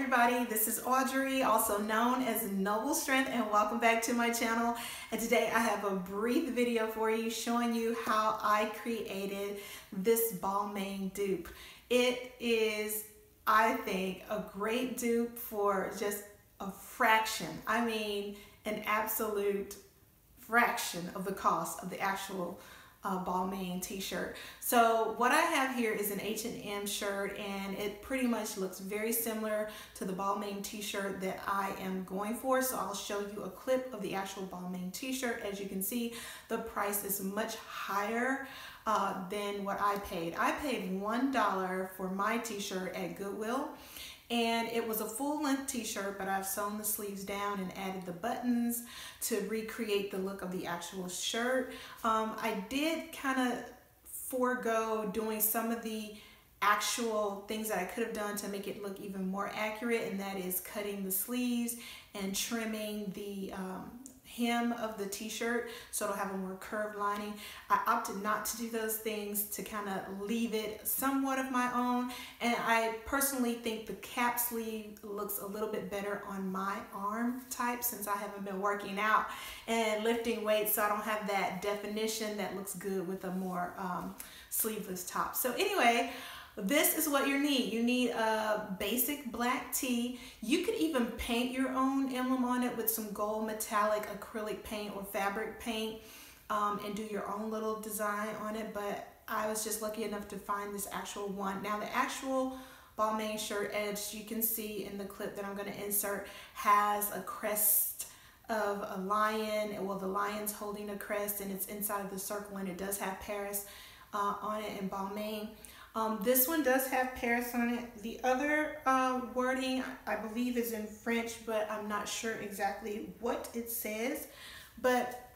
everybody, this is Audrey, also known as Noble Strength, and welcome back to my channel. And today I have a brief video for you showing you how I created this BALMAIN dupe. It is, I think, a great dupe for just a fraction, I mean an absolute fraction of the cost of the actual BALMAIN T-shirt. So what I have here is an H&M shirt, and it pretty much looks very similar to the BALMAIN T-shirt that I am going for. So I'll show you a clip of the actual BALMAIN T-shirt. As you can see, the price is much higher than what I paid. I paid $1 for my T-shirt at Goodwill. And it was a full-length T-shirt, but I've sewn the sleeves down and added the buttons to recreate the look of the actual shirt. I did kind of forego doing some of the actual things that I could have done to make it look even more accurate, and that is cutting the sleeves and trimming the hem of the T-shirt so it'll have a more curved lining. I opted not to do those things to kind of leave it somewhat of my own, and I personally think the cap sleeve looks a little bit better on my arm type since I haven't been working out and lifting weights, so I don't have that definition that looks good with a more sleeveless top. So anyway, this is what you need. You need a basic black tee. You could even paint your own emblem on it with some gold metallic acrylic paint or fabric paint and do your own little design on it, but I was just lucky enough to find this actual one. Now the actual BALMAIN shirt, as you can see in the clip that I'm going to insert, has a crest of a lion. Well, the lion's holding a crest and it's inside of the circle, and it does have Paris on it in BALMAIN. This one does have Paris on it. The other wording, I believe, is in French, but I'm not sure exactly what it says. But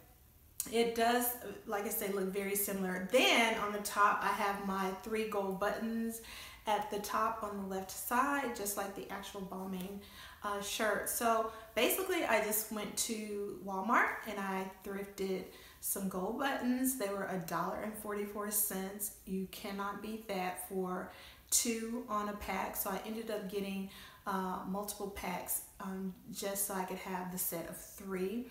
it does, like I said, look very similar. Then on the top, I have my 3 gold buttons at the top on the left side, just like the actual BALMAIN shirt. So basically, I just went to Walmart and I thrifted some gold buttons. They were $1.44. You cannot beat that for 2 on a pack. So I ended up getting multiple packs just so I could have the set of 3.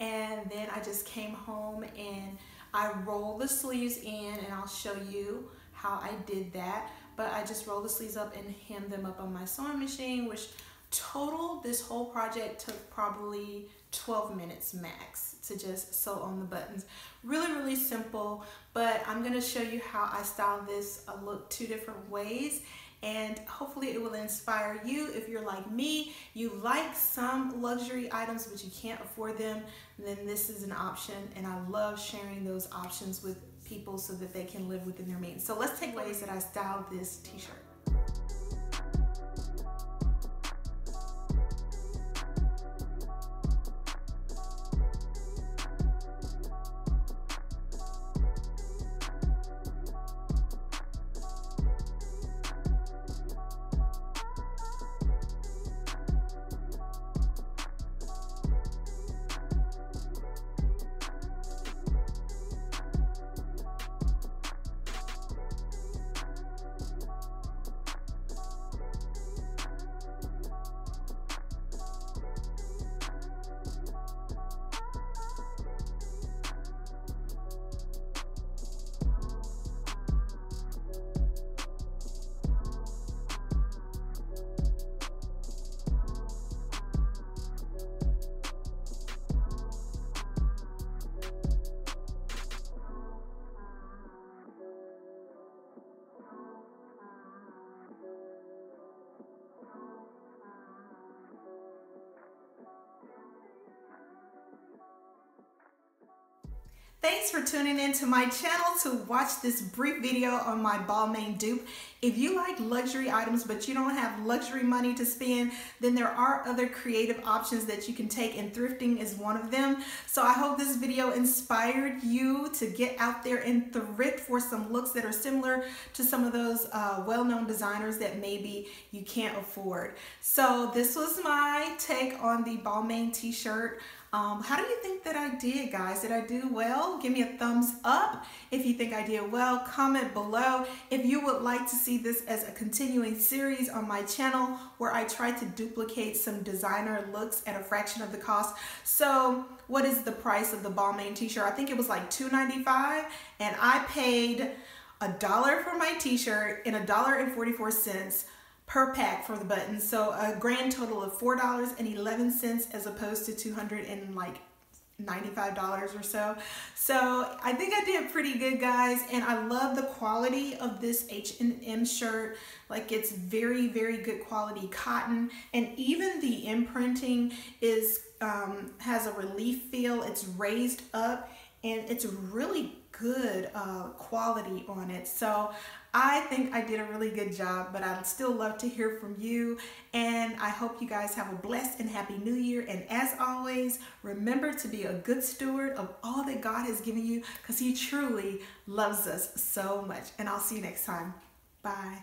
And then I just came home and I rolled the sleeves in, and I'll show you how I did that. But I just rolled the sleeves up and hemmed them up on my sewing machine, which total this whole project took probably 12 minutes max to just sew on the buttons. Really simple, but I'm going to show you how I style this look 2 different ways, and hopefully it will inspire you. If you're like me, you like some luxury items but you can't afford them, then this is an option, and I love sharing those options with people so that they can live within their means. So let's take ways that I styled this T-shirt. Thanks for tuning in to my channel to watch this brief video on my BALMAIN dupe. If you like luxury items but you don't have luxury money to spend, then there are other creative options that you can take, and thrifting is one of them. So I hope this video inspired you to get out there and thrift for some looks that are similar to some of those well-known designers that maybe you can't afford. So this was my take on the BALMAIN T-shirt. How do you think that I did, guys? Did I do well? Give me a thumbs up if you think I did well. Comment below if you would like to see this as a continuing series on my channel where I try to duplicate some designer looks at a fraction of the cost. So what is the price of the BALMAIN t-shirt? I think it was like $2.95, and I paid $1 for my t-shirt and $1.44 per pack for the buttons. So a grand total of $4.11 as opposed to $295 or so. So I think I did pretty good, guys, and I love the quality of this H&M shirt. Like, it's very, very good quality cotton, and even the imprinting is has a relief feel. It's raised up and it's really good quality on it. So I think I did a really good job, but I'd still love to hear from you, and I hope you guys have a blessed and happy new year. And as always, remember to be a good steward of all that God has given you, because he truly loves us so much. And I'll see you next time. Bye.